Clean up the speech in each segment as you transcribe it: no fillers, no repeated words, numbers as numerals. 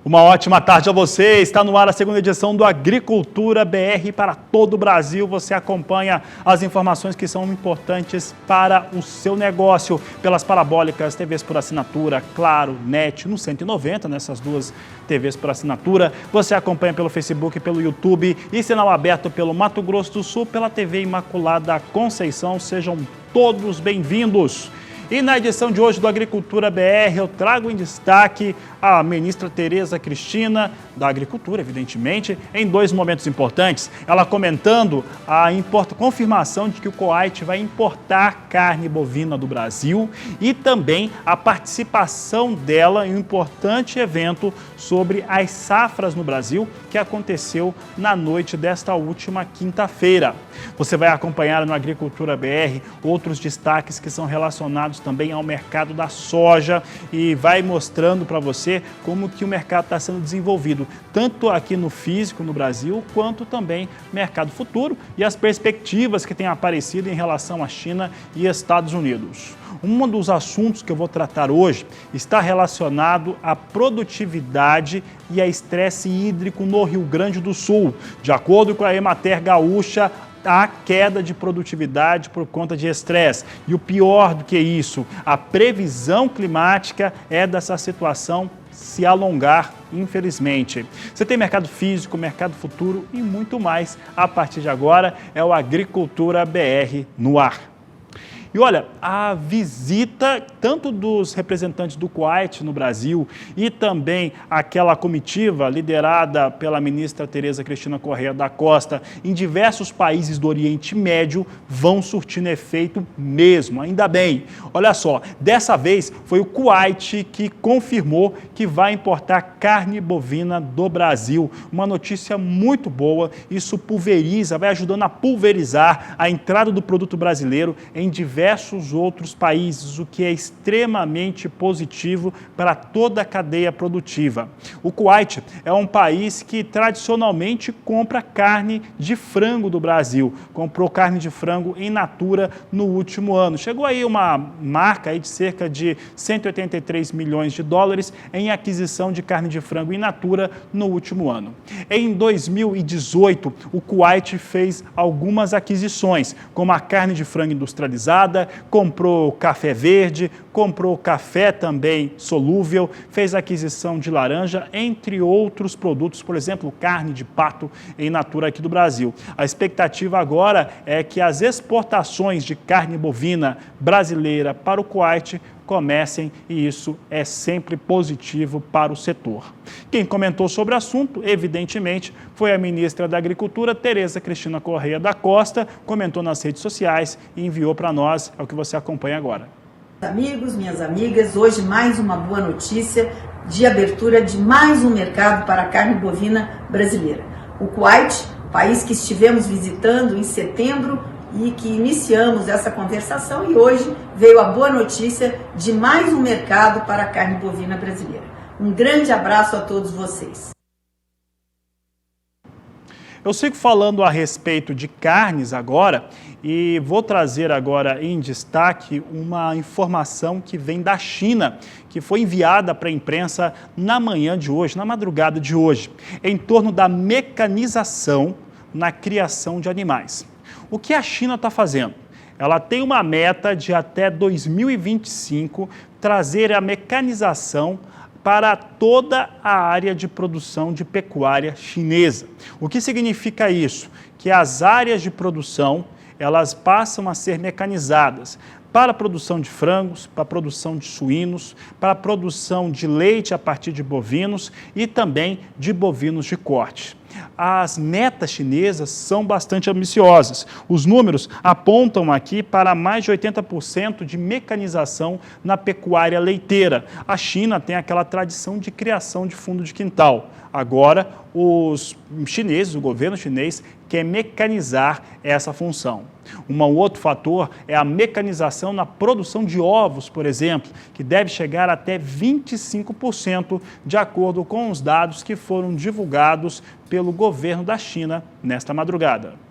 Uma ótima tarde a você. Está no ar a segunda edição do Agricultura BR para todo o Brasil. Você acompanha as informações que são importantes para o seu negócio pelas parabólicas, TVs por assinatura, Claro, NET, no 190, nessas duas TVs por assinatura. Você acompanha pelo Facebook, pelo YouTube e sinal aberto pelo Mato Grosso do Sul, pela TV Imaculada Conceição. Sejam todos bem-vindos. E na edição de hoje do Agricultura BR, eu trago em destaque a ministra Tereza Cristina, da Agricultura, evidentemente, em dois momentos importantes. Ela comentando a confirmação de que o Kuwait vai importar carne bovina do Brasil e também a participação dela em um importante evento sobre as safras no Brasil, que aconteceu na noite desta última quinta-feira. Você vai acompanhar no Agricultura BR outros destaques que são relacionados também ao mercado da soja e vai mostrando para você como que o mercado está sendo desenvolvido, tanto aqui no físico, no Brasil, quanto também mercado futuro e as perspectivas que têm aparecido em relação à China e Estados Unidos. Um dos assuntos que eu vou tratar hoje está relacionado à produtividade e a estresse hídrico no Rio Grande do Sul. De acordo com a Emater Gaúcha, há queda de produtividade por conta de estresse. E o pior do que isso, a previsão climática é dessa situação se alongar, infelizmente. Você tem mercado físico, mercado futuro e muito mais. A partir de agora é o Agricultura BR no ar. E olha, a visita tanto dos representantes do Kuwait no Brasil e também aquela comitiva liderada pela ministra Tereza Cristina Correia da Costa em diversos países do Oriente Médio vão surtindo efeito mesmo, ainda bem. Olha só, dessa vez foi o Kuwait que confirmou que vai importar carne bovina do Brasil. Uma notícia muito boa, isso pulveriza, vai ajudando a pulverizar a entrada do produto brasileiro em diversos outros países, o que é extremamente positivo para toda a cadeia produtiva. O Kuwait é um país que tradicionalmente compra carne de frango do Brasil. Comprou carne de frango in natura no último ano. Chegou aí uma marca aí de cerca de 183 milhões de dólares em aquisição de carne de frango in natura no último ano. Em 2018, o Kuwait fez algumas aquisições, como a carne de frango industrializada, comprou café verde, comprou café também solúvel, fez aquisição de laranja, entre outros produtos, por exemplo, carne de pato in natura aqui do Brasil. A expectativa agora é que as exportações de carne bovina brasileira para o Kuwait comecem e isso é sempre positivo para o setor. Quem comentou sobre o assunto, evidentemente, foi a ministra da Agricultura, Tereza Cristina Correia da Costa, comentou nas redes sociais e enviou para nós, é o que você acompanha agora. Amigos, minhas amigas, hoje mais uma boa notícia de abertura de mais um mercado para a carne bovina brasileira. O Kuwait, país que estivemos visitando em setembro, e que iniciamos essa conversação e hoje veio a boa notícia de mais um mercado para a carne bovina brasileira. Um grande abraço a todos vocês. Eu sigo falando a respeito de carnes agora e vou trazer agora em destaque uma informação que vem da China, que foi enviada para a imprensa na manhã de hoje, na madrugada de hoje, em torno da mecanização na criação de animais. O que a China está fazendo? Ela tem uma meta de até 2025 trazer a mecanização para toda a área de produção de pecuária chinesa. O que significa isso? Que as áreas de produção, elas passam a ser mecanizadas para a produção de frangos, para a produção de suínos, para a produção de leite a partir de bovinos e também de bovinos de corte. As metas chinesas são bastante ambiciosas. Os números apontam aqui para mais de 80% de mecanização na pecuária leiteira. A China tem aquela tradição de criação de fundo de quintal. Agora, os chineses, o governo chinês, quer mecanizar essa função. Um outro fator é a mecanização na produção de ovos, por exemplo, que deve chegar até 25%, de acordo com os dados que foram divulgados pelo governo da China nesta madrugada.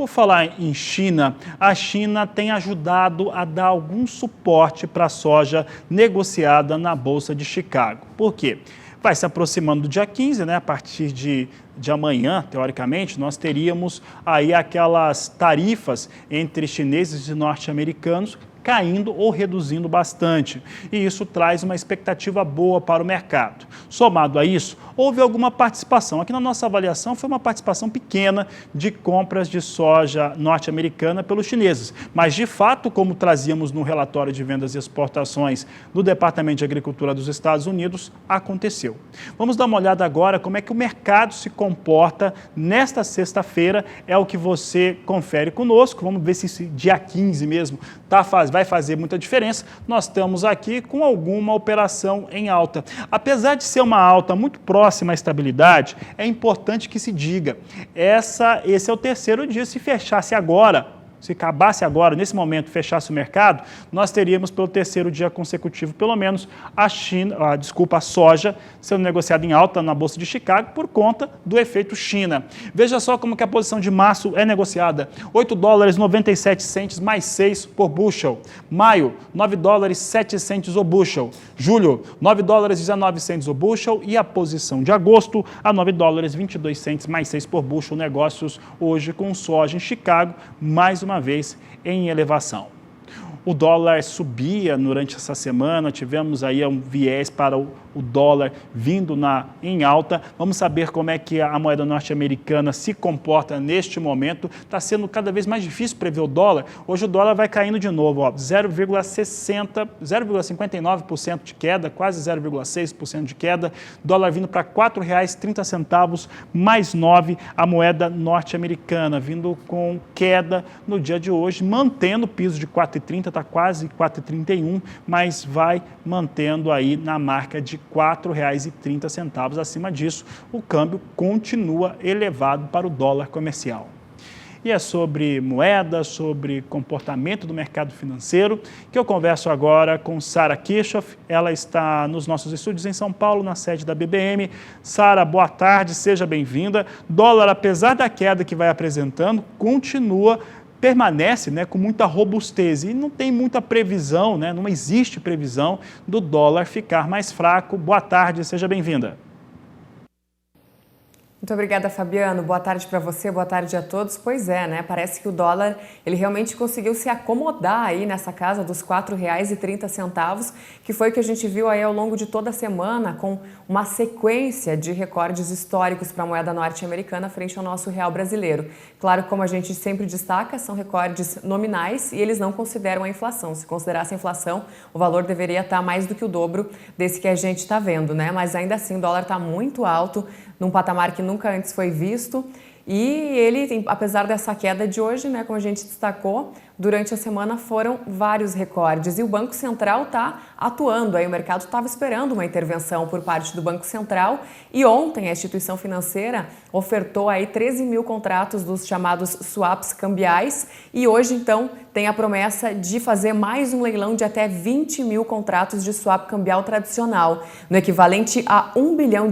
Por falar em China, a China tem ajudado a dar algum suporte para a soja negociada na Bolsa de Chicago. Por quê? Vai se aproximando do dia 15, né? A partir de amanhã, teoricamente, nós teríamos aí aquelas tarifas entre chineses e norte-americanos caindo ou reduzindo bastante. E isso traz uma expectativa boa para o mercado. Somado a isso, houve alguma participação. Aqui na nossa avaliação foi uma participação pequena de compras de soja norte-americana pelos chineses. Mas, de fato, como trazíamos no relatório de vendas e exportações do Departamento de Agricultura dos Estados Unidos, aconteceu. Vamos dar uma olhada agora como é que o mercado se comporta nesta sexta-feira. É o que você confere conosco. Vamos ver se esse dia 15 mesmo vai fazer muita diferença. Nós estamos aqui com alguma operação em alta. Apesar de ser uma alta muito próxima à estabilidade, é importante que se diga, esse é o terceiro dia. Se fechasse agora, se acabasse agora, nesse momento, fechasse o mercado, nós teríamos pelo terceiro dia consecutivo, pelo menos, a soja sendo negociada em alta na Bolsa de Chicago por conta do efeito China. Veja só como que a posição de março é negociada. $8,97 mais 6 por bushel. Maio, $9,07 o bushel. Julho, $9,19 o bushel. E a posição de agosto, a $9,22 mais 6 por bushel. Negócios hoje com soja em Chicago, mais uma vez em elevação. O dólar subia durante essa semana, tivemos aí um viés para o dólar vindo em alta. Vamos saber como é que a moeda norte-americana se comporta neste momento. Está sendo cada vez mais difícil prever o dólar. Hoje o dólar vai caindo de novo, 0,59% de queda, quase 0,6% de queda. Dólar vindo para R$ 4,30 mais 9, a moeda norte-americana vindo com queda no dia de hoje, mantendo o piso de 4,30, está quase 4,31, mas vai mantendo aí na marca de R$ 4,30. Acima disso, o câmbio continua elevado para o dólar comercial. E é sobre moeda, sobre comportamento do mercado financeiro, que eu converso agora com Sara Kirchhoff. Ela está nos nossos estúdios em São Paulo, na sede da BBM. Sara, boa tarde, seja bem-vinda. Dólar, apesar da queda que vai apresentando, permanece, né, com muita robustez e não tem muita previsão, né, não existe previsão do dólar ficar mais fraco. Boa tarde, seja bem-vinda. Muito obrigada, Fabiano. Boa tarde para você, boa tarde a todos. Pois é, né? Parece que o dólar, ele realmente conseguiu se acomodar aí nessa casa dos R$ 4,30, que foi o que a gente viu aí ao longo de toda a semana, com uma sequência de recordes históricos para a moeda norte-americana frente ao nosso real brasileiro. Claro, como a gente sempre destaca, são recordes nominais e eles não consideram a inflação. Se considerasse a inflação, o valor deveria estar mais do que o dobro desse que a gente está vendo, né? Mas ainda assim, o dólar está muito alto, num patamar que nunca antes foi visto, e ele, apesar dessa queda de hoje, né, como a gente destacou, durante a semana foram vários recordes e o Banco Central está atuando. Aí o mercado estava esperando uma intervenção por parte do Banco Central e ontem a instituição financeira ofertou aí 13 mil contratos dos chamados swaps cambiais e hoje então tem a promessa de fazer mais um leilão de até 20 mil contratos de swap cambial tradicional, no equivalente a $1 bilhão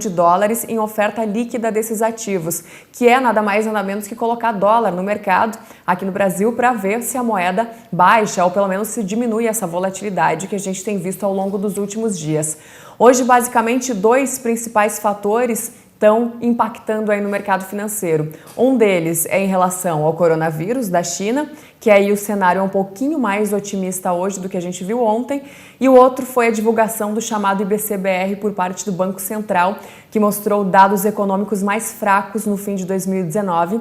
em oferta líquida desses ativos, que é nada mais nada menos que colocar dólar no mercado aqui no Brasil para ver se a moeda baixa ou pelo menos se diminui essa volatilidade que a gente tem visto ao longo dos últimos dias. Hoje, basicamente, dois principais fatores estão impactando aí no mercado financeiro. Um deles é em relação ao coronavírus da China, que aí o cenário é um pouquinho mais otimista hoje do que a gente viu ontem, e o outro foi a divulgação do chamado IBC-BR por parte do Banco Central, que mostrou dados econômicos mais fracos no fim de 2019,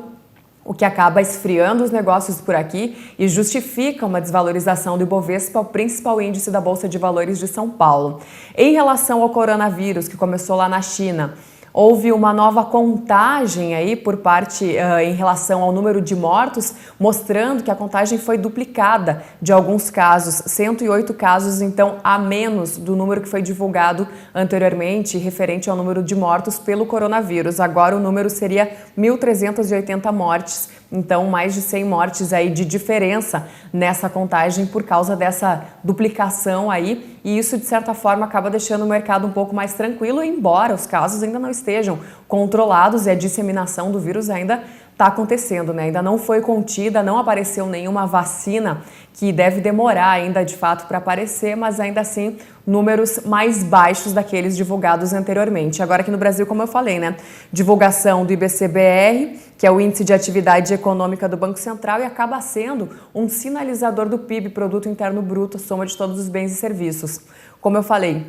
o que acaba esfriando os negócios por aqui e justifica uma desvalorização do Ibovespa, o principal índice da Bolsa de Valores de São Paulo. Em relação ao coronavírus, que começou lá na China, houve uma nova contagem aí por parte em relação ao número de mortos, mostrando que a contagem foi duplicada de alguns casos, 108 casos então a menos do número que foi divulgado anteriormente, referente ao número de mortos pelo coronavírus. Agora o número seria 1.380 mortes, então mais de 100 mortes aí de diferença nessa contagem por causa dessa duplicação aí, e isso de certa forma acaba deixando o mercado um pouco mais tranquilo, embora os casos ainda não estejam controlados e a disseminação do vírus ainda está acontecendo, né? Ainda não foi contida, não apareceu nenhuma vacina, que deve demorar ainda de fato para aparecer, mas ainda assim números mais baixos daqueles divulgados anteriormente. Agora aqui no Brasil, como eu falei, né? Divulgação do IBC-BR, que é o Índice de Atividade Econômica do Banco Central, e acaba sendo um sinalizador do PIB, Produto Interno Bruto, soma de todos os bens e serviços. Como eu falei,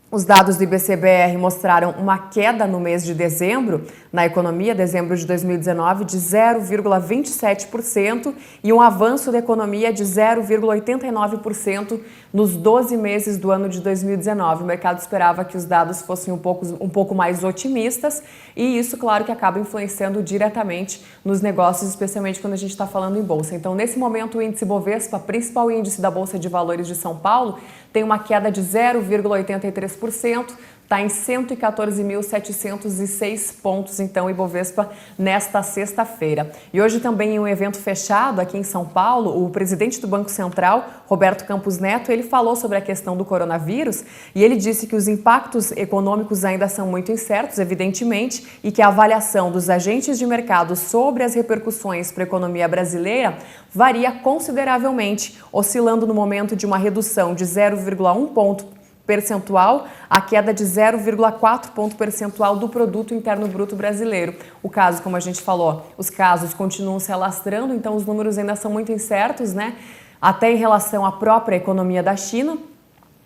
os dados do IBC-BR mostraram uma queda no mês de dezembro, na economia, dezembro de 2019, de 0,27% e um avanço da economia de 0,89% nos 12 meses do ano de 2019. O mercado esperava que os dados fossem um pouco mais otimistas e isso, claro, que acaba influenciando diretamente nos negócios, especialmente quando a gente está falando em bolsa. Então, nesse momento, o índice Bovespa, principal índice da Bolsa de Valores de São Paulo, tem uma queda de 0,83%, está em 114.706 pontos, então, Ibovespa nesta sexta-feira. E hoje também em um evento fechado aqui em São Paulo, o presidente do Banco Central, Roberto Campos Neto, ele falou sobre a questão do coronavírus e ele disse que os impactos econômicos ainda são muito incertos, evidentemente, e que a avaliação dos agentes de mercado sobre as repercussões para a economia brasileira varia consideravelmente, oscilando no momento de uma redução de 0,1 ponto percentual, a queda de 0,4 ponto percentual do Produto Interno Bruto brasileiro. O caso, como a gente falou, os casos continuam se alastrando, então os números ainda são muito incertos, né? Até em relação à própria economia da China.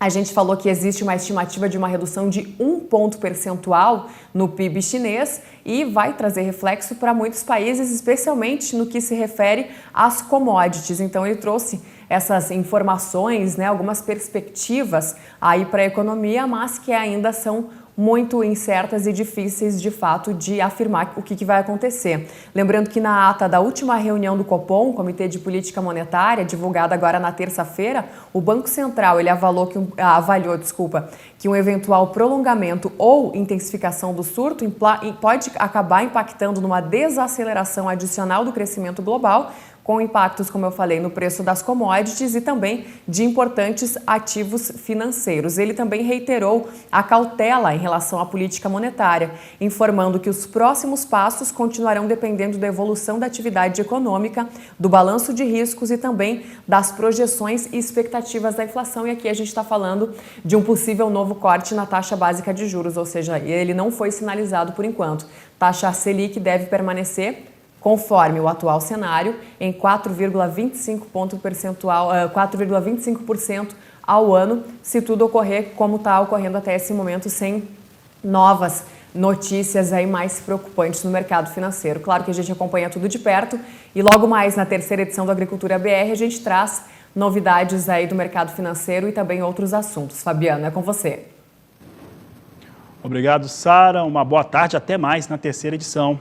A gente falou que existe uma estimativa de uma redução de 1 ponto percentual no PIB chinês e vai trazer reflexo para muitos países, especialmente no que se refere às commodities. Então, ele trouxe essas informações, né, algumas perspectivas aí para a economia, mas que ainda são muito incertas e difíceis, de fato, de afirmar o que vai acontecer. Lembrando que na ata da última reunião do Copom, Comitê de Política Monetária, divulgada agora na terça-feira, o Banco Central ele avaliou que um eventual prolongamento ou intensificação do surto pode acabar impactando numa desaceleração adicional do crescimento global, com impactos, como eu falei, no preço das commodities e também de importantes ativos financeiros. Ele também reiterou a cautela em relação à política monetária, informando que os próximos passos continuarão dependendo da evolução da atividade econômica, do balanço de riscos e também das projeções e expectativas da inflação. E aqui a gente está falando de um possível novo corte na taxa básica de juros, ou seja, ele não foi sinalizado por enquanto. Taxa Selic deve permanecer conforme o atual cenário, em 4,25% ao ano, se tudo ocorrer como está ocorrendo até esse momento, sem novas notícias aí mais preocupantes no mercado financeiro. Claro que a gente acompanha tudo de perto e logo mais na terceira edição do Agricultura BR a gente traz novidades aí do mercado financeiro e também outros assuntos. Fabiano, é com você. Obrigado, Sara. Uma boa tarde, até mais na terceira edição.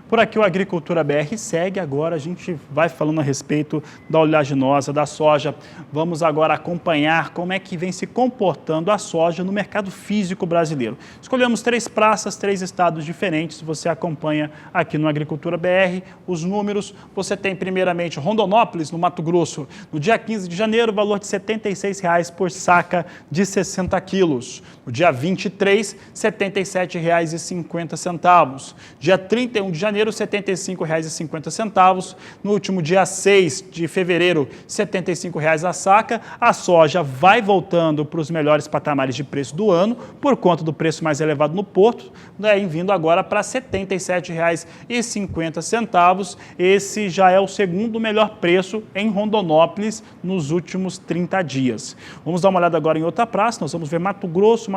Por aqui o Agricultura BR segue, agora a gente vai falando a respeito da oleaginosa, da soja. Vamos agora acompanhar como é que vem se comportando a soja no mercado físico brasileiro. Escolhemos 3 praças, 3 estados diferentes, você acompanha aqui no Agricultura BR. Os números, você tem primeiramente Rondonópolis, no Mato Grosso, no dia 15 de janeiro, valor de R$ 76,00 por saca de 60 quilos. No dia 23, R$ 77,50. Dia 31 de janeiro, R$ 75,50. No último dia 6 de fevereiro, R$ 75,00 a saca. A soja vai voltando para os melhores patamares de preço do ano, por conta do preço mais elevado no porto, né, vindo agora para R$ 77,50. Esse já é o segundo melhor preço em Rondonópolis nos últimos 30 dias. Vamos dar uma olhada agora em outra praça, nós vamos ver Mato Grosso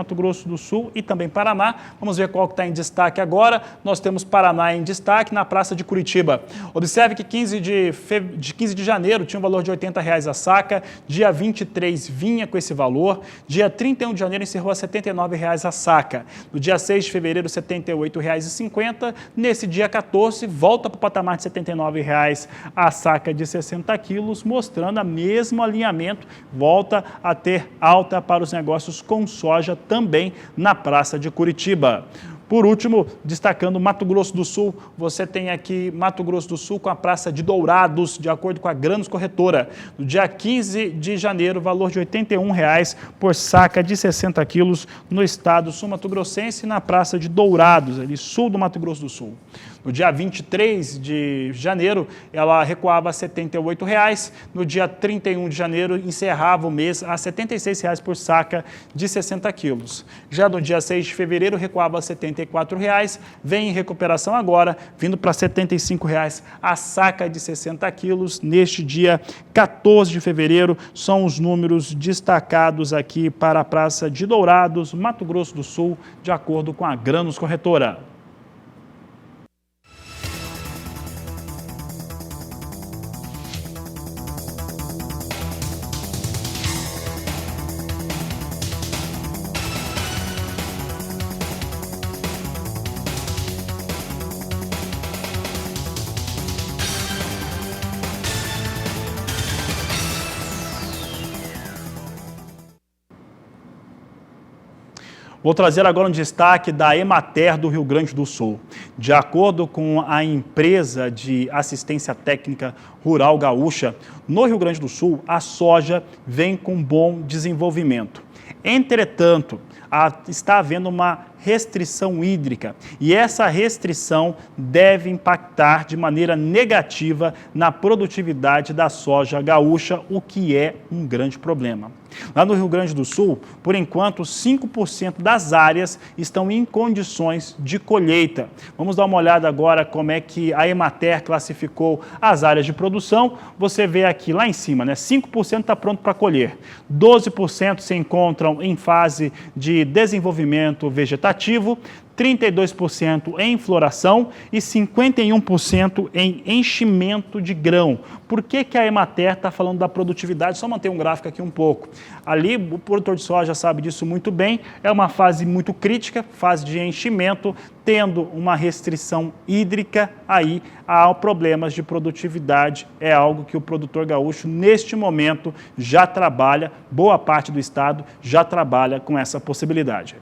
do Sul e também Paraná. Vamos ver qual que está em destaque agora. Nós temos Paraná em destaque na praça de Curitiba. Observe que 15 de janeiro tinha um valor de R$ 80,00 a saca, dia 23 vinha com esse valor, dia 31 de janeiro encerrou a R$ 79,00 a saca. No dia 6 de fevereiro, R$ 78,50. Nesse dia 14, volta para o patamar de R$ 79,00 a saca de 60 quilos, mostrando o mesmo alinhamento, volta a ter alta para os negócios com soja também na praça de Curitiba. Por último, destacando Mato Grosso do Sul, você tem aqui Mato Grosso do Sul com a praça de Dourados, de acordo com a Grãos Corretora. No dia 15 de janeiro, valor de R$ 81,00 por saca de 60 quilos no estado sul-mato-grossense, na praça de Dourados, ali sul do Mato Grosso do Sul. No dia 23 de janeiro, ela recuava a R$ 78,00. No dia 31 de janeiro, encerrava o mês a R$ 76,00 por saca de 60 quilos. Já no dia 6 de fevereiro, recuava a R$ 74,00. Vem em recuperação agora, vindo para R$ 75,00 a saca de 60 quilos. Neste dia 14 de fevereiro, são os números destacados aqui para a Praça de Dourados, Mato Grosso do Sul, de acordo com a Grãos Corretora. Vou trazer agora um destaque da Emater do Rio Grande do Sul. De acordo com a empresa de assistência técnica rural gaúcha, no Rio Grande do Sul, a soja vem com bom desenvolvimento. Entretanto, está havendo uma restrição hídrica e essa restrição deve impactar de maneira negativa na produtividade da soja gaúcha, o que é um grande problema. Lá no Rio Grande do Sul, por enquanto, 5% das áreas estão em condições de colheita. Vamos dar uma olhada agora como é que a Emater classificou as áreas de produção. Você vê aqui lá em cima, 5% está pronto para colher, 12% se encontram em fase de desenvolvimento vegetativo, 32% em floração e 51% em enchimento de grão. Por que a Emater está falando da produtividade? Só manter um gráfico aqui um pouco. Ali, o produtor de soja sabe disso muito bem, é uma fase muito crítica, fase de enchimento, tendo uma restrição hídrica, aí há problemas de produtividade. É algo que o produtor gaúcho, neste momento, já trabalha, boa parte do estado já trabalha com essa possibilidade.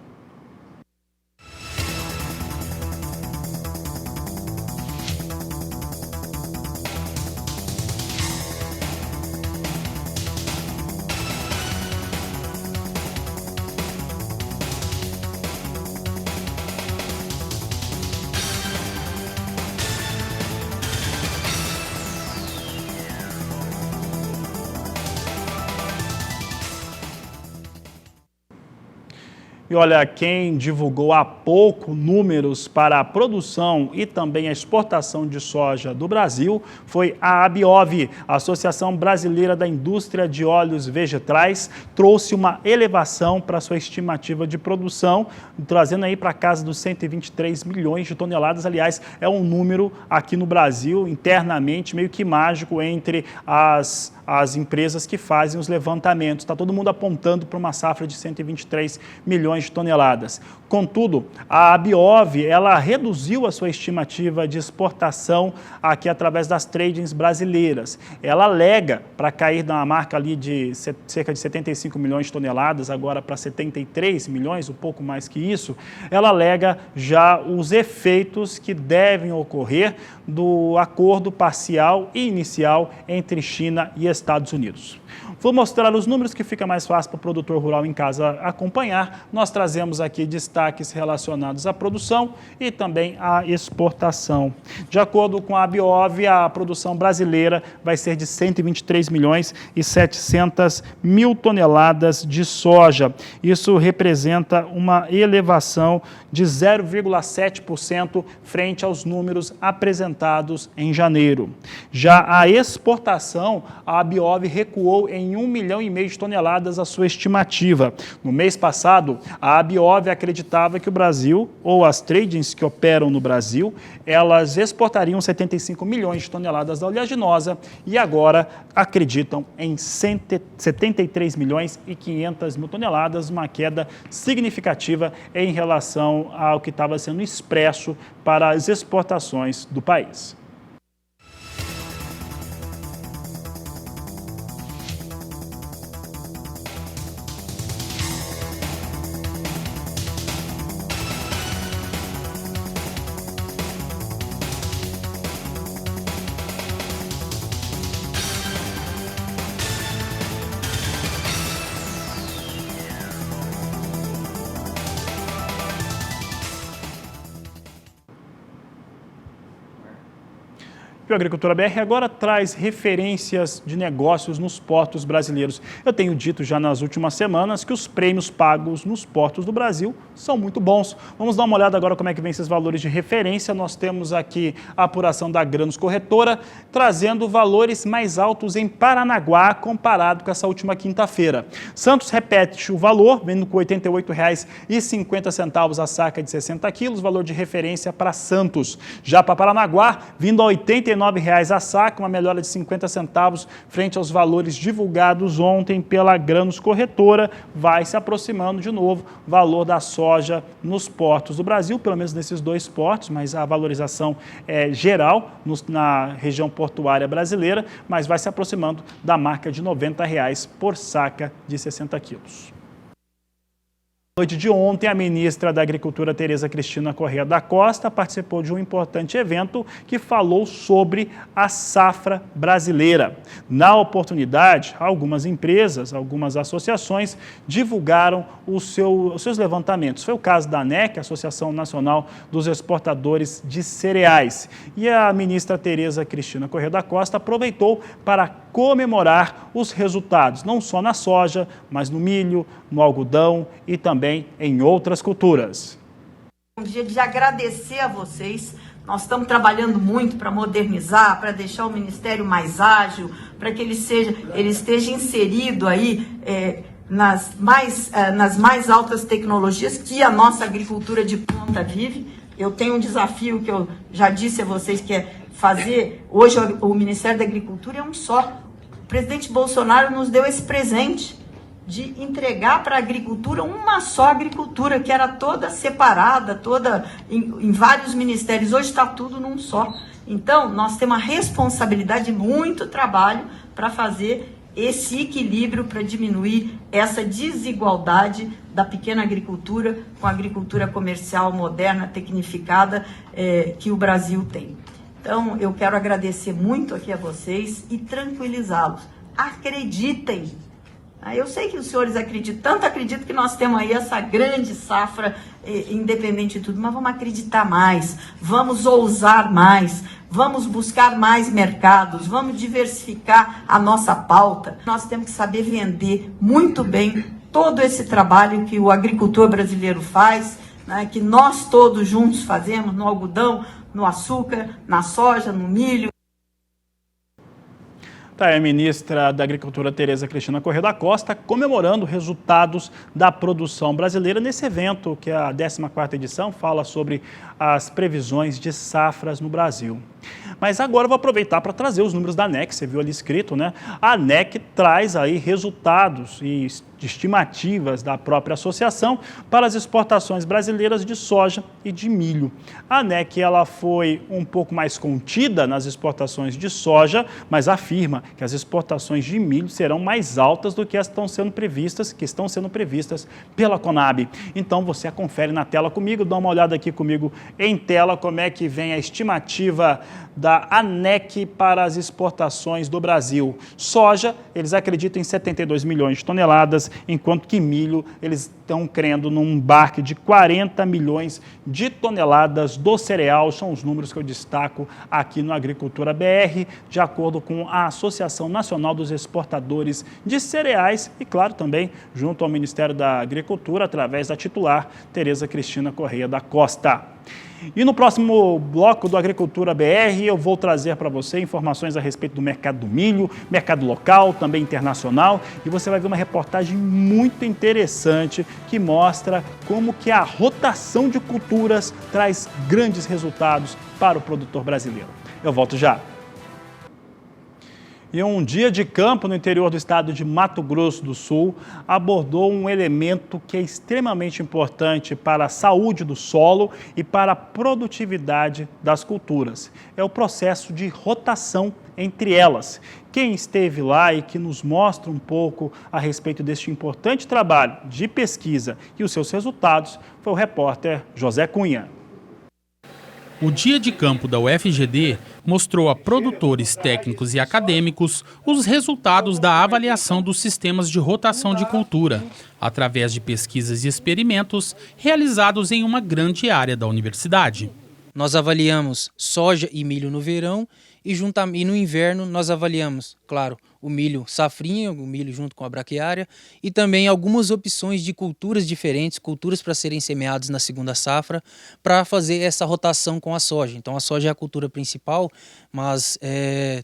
E olha, quem divulgou há pouco números para a produção e também a exportação de soja do Brasil foi a ABIOV, a Associação Brasileira da Indústria de Óleos Vegetais, trouxe uma elevação para a sua estimativa de produção, trazendo aí para casa dos 123 milhões de toneladas. Aliás, é um número aqui no Brasil, internamente, meio que mágico entre as empresas que fazem os levantamentos. Está todo mundo apontando para uma safra de 123 milhões de toneladas. Contudo, a ABIOV, ela reduziu a sua estimativa de exportação aqui através das tradings brasileiras. Ela alega para cair na marca ali de cerca de 75 milhões de toneladas, agora para 73 milhões, um pouco mais que isso. Ela alega já os efeitos que devem ocorrer do acordo parcial e inicial entre China e Estados Unidos. Vou mostrar os números que fica mais fácil para o produtor rural em casa acompanhar. Nós trazemos aqui destaques relacionados à produção e também à exportação. De acordo com a ABIOV, a produção brasileira vai ser de 123 milhões e 700 mil toneladas de soja. Isso representa uma elevação de 0,7% frente aos números apresentados em janeiro. Já a exportação, a ABIOV recuou em 1,5 milhão de toneladas a sua estimativa. No mês passado, a ABIOV acreditava que o Brasil, ou as tradings que operam no Brasil, elas exportariam 75 milhões de toneladas da oleaginosa e agora acreditam em 73 milhões e 500 mil toneladas, uma queda significativa em relação ao que estava sendo expresso para as exportações do país. E o Agricultura BR agora traz referências de negócios nos portos brasileiros. Eu tenho dito já nas últimas semanas que os prêmios pagos nos portos do Brasil são muito bons. Vamos dar uma olhada agora como é que vem esses valores de referência. Nós temos aqui a apuração da Granos Corretora, trazendo valores mais altos em Paranaguá, comparado com essa última quinta-feira. Santos repete o valor, vendo com R$ 88,50 a saca de 60 quilos, valor de referência para Santos. Já para Paranaguá, vindo a R$ 89,00 a saca, uma melhora de 50 centavos frente aos valores divulgados ontem pela Granos Corretora, vai se aproximando de novo o valor da soja nos portos do Brasil, pelo menos nesses dois portos, mas a valorização é geral na região portuária brasileira, mas vai se aproximando da marca de R$ 90,00 por saca de 60 quilos. Na noite de ontem, a ministra da Agricultura, Tereza Cristina Corrêa da Costa, participou de um importante evento que falou sobre a safra brasileira. Na oportunidade, algumas empresas, algumas associações divulgaram os seus levantamentos. Foi o caso da ANEC, Associação Nacional dos Exportadores de Cereais. E a ministra Tereza Cristina Corrêa da Costa aproveitou para comemorar os resultados, não só na soja, mas no milho, no algodão e também em outras culturas. Um dia de agradecer a vocês. Nós estamos trabalhando muito para modernizar, para deixar o Ministério mais ágil, para que ele esteja inserido aí nas mais altas tecnologias que a nossa agricultura de ponta vive. Eu tenho um desafio que eu já disse a vocês, que é fazer... Hoje o Ministério da Agricultura é um só. O presidente Bolsonaro nos deu esse presente de entregar para a agricultura uma só agricultura, que era toda separada, toda em vários ministérios. Hoje está tudo num só. Então, nós temos uma responsabilidade, muito trabalho para fazer esse equilíbrio, para diminuir essa desigualdade da pequena agricultura com a agricultura comercial moderna, tecnificada, que o Brasil tem. Então, eu quero agradecer muito aqui a vocês e tranquilizá-los. Acreditem! Eu sei que os senhores acreditam que nós temos aí essa grande safra, independente de tudo, mas vamos acreditar mais, vamos ousar mais, vamos buscar mais mercados, vamos diversificar a nossa pauta. Nós temos que saber vender muito bem todo esse trabalho que o agricultor brasileiro faz, né, que nós todos juntos fazemos no algodão, no açúcar, na soja, no milho. A ministra da Agricultura, Tereza Cristina Corrêa da Costa, comemorando resultados da produção brasileira nesse evento, que é a 14ª edição, fala sobre as previsões de safras no Brasil. Mas agora eu vou aproveitar para trazer os números da ANEC, você viu ali escrito, né? A ANEC traz aí resultados e estimativas da própria associação para as exportações brasileiras de soja e de milho. A ANEC ela foi um pouco mais contida nas exportações de soja, mas afirma que as exportações de milho serão mais altas do que as que estão sendo previstas pela Conab. Então você confere na tela comigo, dá uma olhada aqui comigo em tela como é que vem a estimativa da ANEC para as exportações do Brasil. Soja, eles acreditam em 72 milhões de toneladas, enquanto que milho, eles estão crendo num embarque de 40 milhões de toneladas do cereal. São os números que eu destaco aqui no Agricultura BR, de acordo com a Associação Nacional dos Exportadores de Cereais e, claro, também junto ao Ministério da Agricultura, através da titular Tereza Cristina Corrêa da Costa. E no próximo bloco do Agricultura BR, eu vou trazer para você informações a respeito do mercado do milho, mercado local, também internacional, e você vai ver uma reportagem muito interessante que mostra como que a rotação de culturas traz grandes resultados para o produtor brasileiro. Eu volto já. E um dia de campo no interior do estado de Mato Grosso do Sul abordou um elemento que é extremamente importante para a saúde do solo e para a produtividade das culturas. É o processo de rotação entre elas. Quem esteve lá e que nos mostra um pouco a respeito deste importante trabalho de pesquisa e os seus resultados foi o repórter José Cunha. O dia de campo da UFGD mostrou a produtores técnicos e acadêmicos os resultados da avaliação dos sistemas de rotação de cultura, através de pesquisas e experimentos realizados em uma grande área da universidade. Nós avaliamos soja e milho no verão e no inverno nós avaliamos, claro, o milho safrinha, o milho junto com a braquiária, e também algumas opções de culturas diferentes, culturas para serem semeadas na segunda safra, para fazer essa rotação com a soja. Então a soja é a cultura principal, mas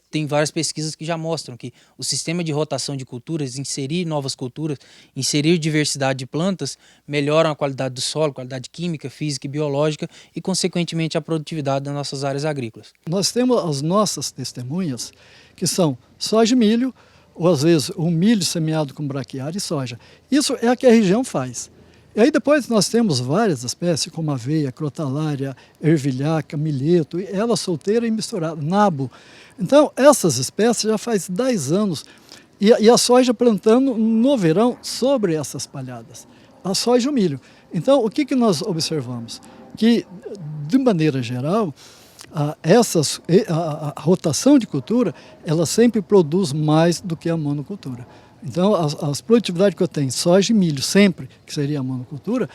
tem várias pesquisas que já mostram que o sistema de rotação de culturas, inserir novas culturas, inserir diversidade de plantas, melhoram a qualidade do solo, qualidade química, física e biológica e, consequentemente, a produtividade das nossas áreas agrícolas. Nós temos as nossas testemunhas, que são soja e milho, ou às vezes um milho semeado com braquiária e soja. Isso é o que a região faz. E aí depois nós temos várias espécies, como aveia, crotalária, ervilhaca, milheto, ela solteira e misturada, nabo. Então essas espécies já faz 10 anos, e a soja plantando no verão sobre essas palhadas, a soja e o milho. Então o que nós observamos? Que, de maneira geral, a rotação de cultura, ela sempre produz mais do que a monocultura. Então, as produtividades que eu tenho, soja e milho sempre, que seria a monocultura,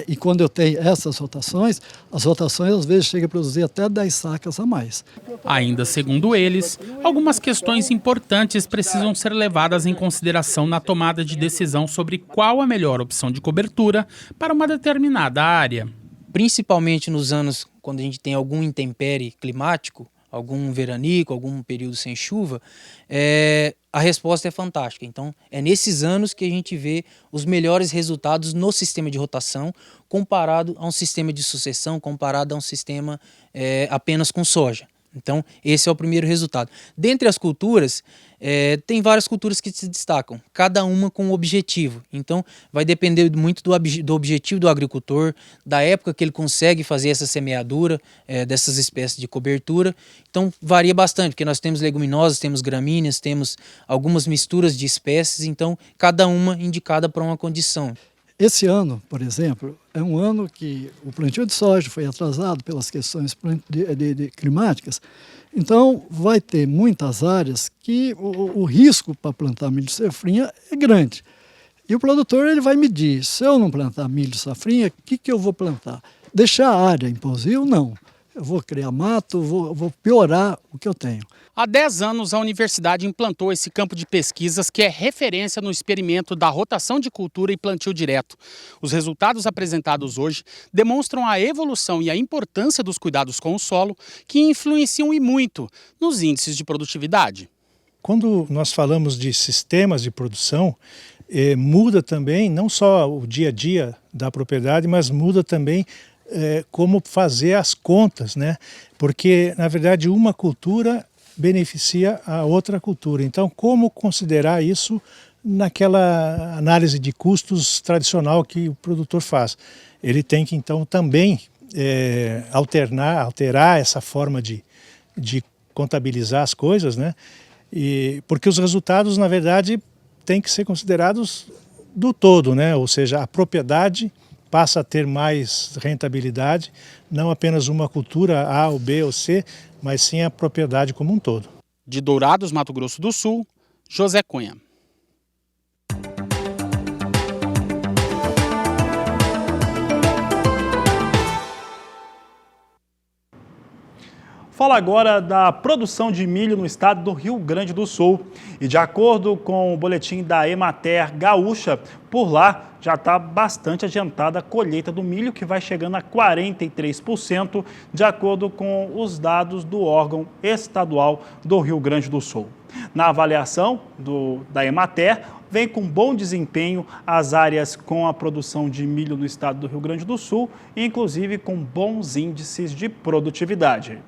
e quando eu tenho essas rotações, as rotações às vezes chegam a produzir até 10 sacas a mais. Ainda segundo eles, algumas questões importantes precisam ser levadas em consideração na tomada de decisão sobre qual a melhor opção de cobertura para uma determinada área. Principalmente nos anos quando a gente tem algum intempérie climático, algum veranico, algum período sem chuva, a resposta é fantástica. Então, é nesses anos que a gente vê os melhores resultados no sistema de rotação, comparado a um sistema de sucessão, comparado a um sistema apenas com soja. Então, esse é o primeiro resultado. Dentre as culturas, tem várias culturas que se destacam, cada uma com um objetivo. Então, vai depender muito do objetivo do agricultor, da época que ele consegue fazer essa semeadura dessas espécies de cobertura. Então, varia bastante, porque nós temos leguminosas, temos gramíneas, temos algumas misturas de espécies, então, cada uma indicada para uma condição. Esse ano, por exemplo, é um ano que o plantio de soja foi atrasado pelas questões climáticas. Então, vai ter muitas áreas que o risco para plantar milho safrinha é grande. E o produtor ele vai medir, se eu não plantar milho safrinha, o que eu vou plantar? Deixar a área em pousio? Não. Eu vou criar mato, vou piorar o que eu tenho. Há 10 anos, a universidade implantou esse campo de pesquisas que é referência no experimento da rotação de cultura e plantio direto. Os resultados apresentados hoje demonstram a evolução e a importância dos cuidados com o solo, que influenciam e muito nos índices de produtividade. Quando nós falamos de sistemas de produção, muda também não só o dia a dia da propriedade, mas muda também como fazer as contas, né? Porque, na verdade, uma cultura beneficia a outra cultura. Então, como considerar isso naquela análise de custos tradicional que o produtor faz? Ele tem que, então, também alterar essa forma de contabilizar as coisas, né? Porque os resultados, na verdade, têm que ser considerados do todo, né? Ou seja, a propriedade passa a ter mais rentabilidade, não apenas uma cultura A ou B ou C, mas sim a propriedade como um todo. De Dourados, Mato Grosso do Sul, José Cunha. Fala agora da produção de milho no estado do Rio Grande do Sul. E de acordo com o boletim da Emater Gaúcha, por lá já está bastante adiantada a colheita do milho, que vai chegando a 43%, de acordo com os dados do órgão estadual do Rio Grande do Sul. Na avaliação da Emater, vem com bom desempenho as áreas com a produção de milho no estado do Rio Grande do Sul, inclusive com bons índices de produtividade.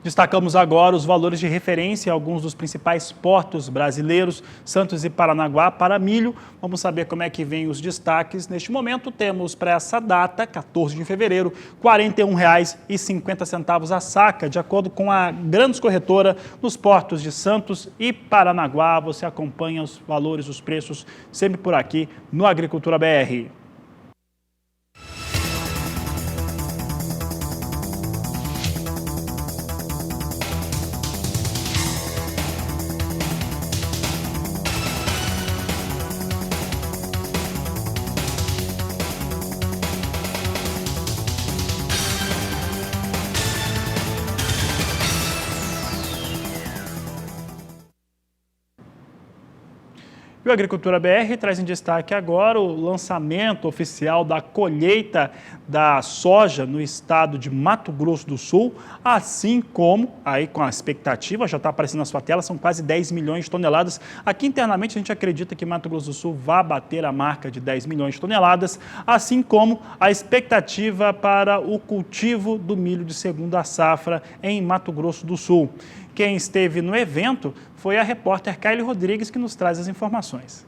Destacamos agora os valores de referência em alguns dos principais portos brasileiros, Santos e Paranaguá, para milho. Vamos saber como é que vem os destaques. Neste momento temos para essa data, 14 de fevereiro, R$ 41,50 a saca, de acordo com a Grandes Corretora, nos portos de Santos e Paranaguá. Você acompanha os valores, os preços, sempre por aqui no Agricultura BR. E o Agricultura BR traz em destaque agora o lançamento oficial da colheita da soja no estado de Mato Grosso do Sul, assim como, aí com a expectativa, já está aparecendo na sua tela, são quase 10 milhões de toneladas. Aqui internamente a gente acredita que Mato Grosso do Sul vai bater a marca de 10 milhões de toneladas, assim como a expectativa para o cultivo do milho de segunda safra em Mato Grosso do Sul. Quem esteve no evento foi a repórter Kaile Rodrigues, que nos traz as informações.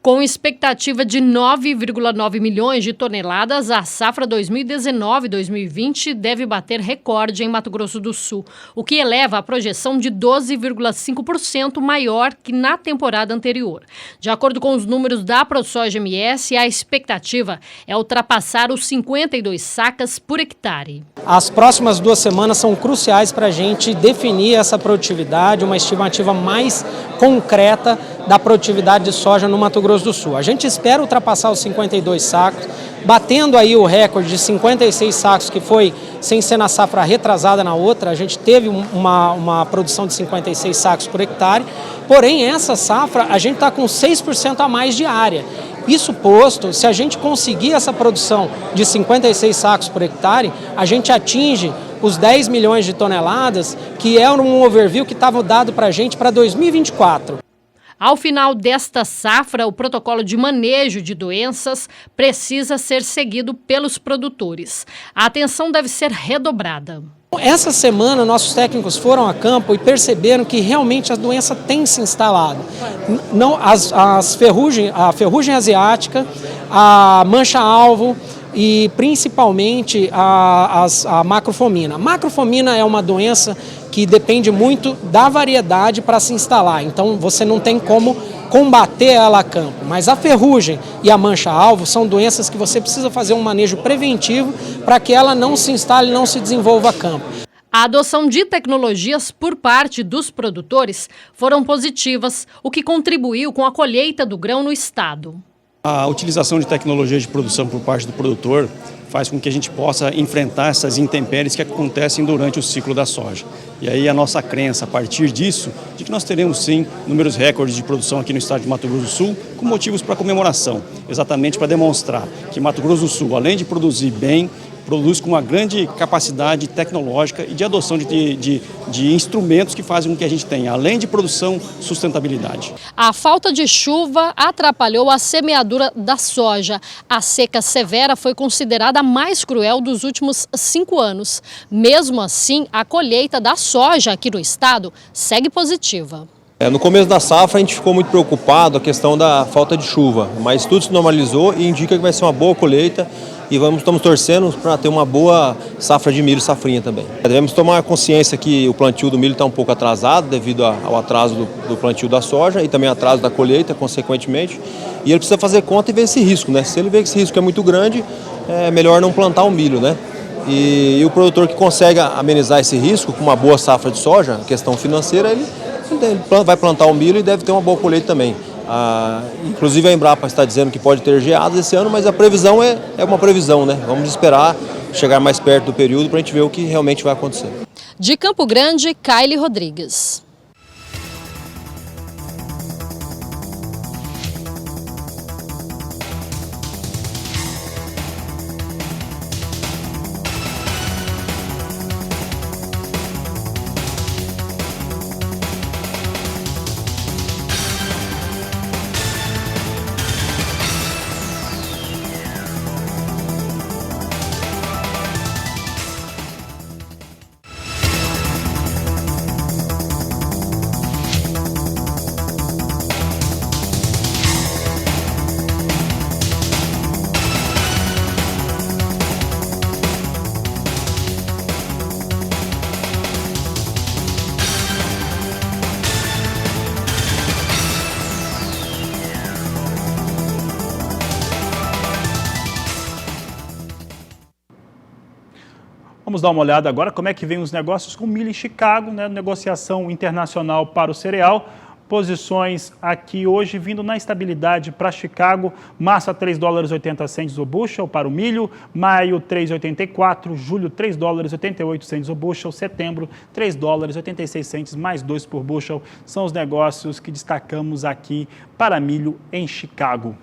Com expectativa de 9,9 milhões de toneladas, a safra 2019-2020 deve bater recorde em Mato Grosso do Sul, o que eleva a projeção de 12,5% maior que na temporada anterior. De acordo com os números da ProSoja MS, a expectativa é ultrapassar os 52 sacas por hectare. As próximas 2 semanas são cruciais para a gente definir essa produtividade, uma estimativa mais concreta da produtividade de soja no Mato Grosso do Sul. A gente espera ultrapassar os 52 sacos, batendo aí o recorde de 56 sacos que foi sem ser na safra retrasada na outra. A gente teve uma produção de 56 sacos por hectare, porém essa safra a gente está com 6% a mais de área. Isso posto, se a gente conseguir essa produção de 56 sacos por hectare, a gente atinge os 10 milhões de toneladas, que é um overview que estava dado para a gente para 2024. Ao final desta safra, o protocolo de manejo de doenças precisa ser seguido pelos produtores. A atenção deve ser redobrada. Essa semana, nossos técnicos foram a campo e perceberam que realmente a doença tem se instalado. Não, a ferrugem asiática, a mancha-alvo e principalmente a macrofomina. A macrofomina é uma doença que depende muito da variedade para se instalar, então você não tem como combater ela a campo. Mas a ferrugem e a mancha-alvo são doenças que você precisa fazer um manejo preventivo para que ela não se instale, não se desenvolva a campo. A adoção de tecnologias por parte dos produtores foram positivas, o que contribuiu com a colheita do grão no estado. A utilização de tecnologias de produção por parte do produtor faz com que a gente possa enfrentar essas intempéries que acontecem durante o ciclo da soja. E aí a nossa crença, a partir disso, de que nós teremos sim números recordes de produção aqui no estado de Mato Grosso do Sul, com motivos para comemoração, exatamente para demonstrar que Mato Grosso do Sul, além de produzir bem, produz com uma grande capacidade tecnológica e de adoção de instrumentos que fazem com que a gente tenha, além de produção, sustentabilidade. A falta de chuva atrapalhou a semeadura da soja. A seca severa foi considerada a mais cruel dos últimos 5 anos. Mesmo assim, a colheita da soja aqui no estado segue positiva. No começo da safra a gente ficou muito preocupado com a questão da falta de chuva, mas tudo se normalizou e indica que vai ser uma boa colheita e estamos torcendo para ter uma boa safra de milho, safrinha também. Devemos tomar consciência que o plantio do milho está um pouco atrasado devido ao atraso do plantio da soja e também atraso da colheita, consequentemente, e ele precisa fazer conta e ver esse risco, né? Se ele vê que esse risco é muito grande, é melhor não plantar o milho, né? E o produtor que consegue amenizar esse risco com uma boa safra de soja, questão financeira, ele vai plantar o milho e deve ter uma boa colheita também. Inclusive a Embrapa está dizendo que pode ter geadas esse ano, mas a previsão é uma previsão, né? Vamos esperar chegar mais perto do período para a gente ver o que realmente vai acontecer. De Campo Grande, Kaile Rodrigues. Vamos dar uma olhada agora como é que vem os negócios com milho em Chicago, né? Negociação internacional para o cereal. Posições aqui hoje vindo na estabilidade para Chicago, março a $3,80 o bushel para o milho, maio $3,84, julho $3,88 o bushel, setembro $3,86 mais 2 por bushel. São os negócios que destacamos aqui para milho em Chicago.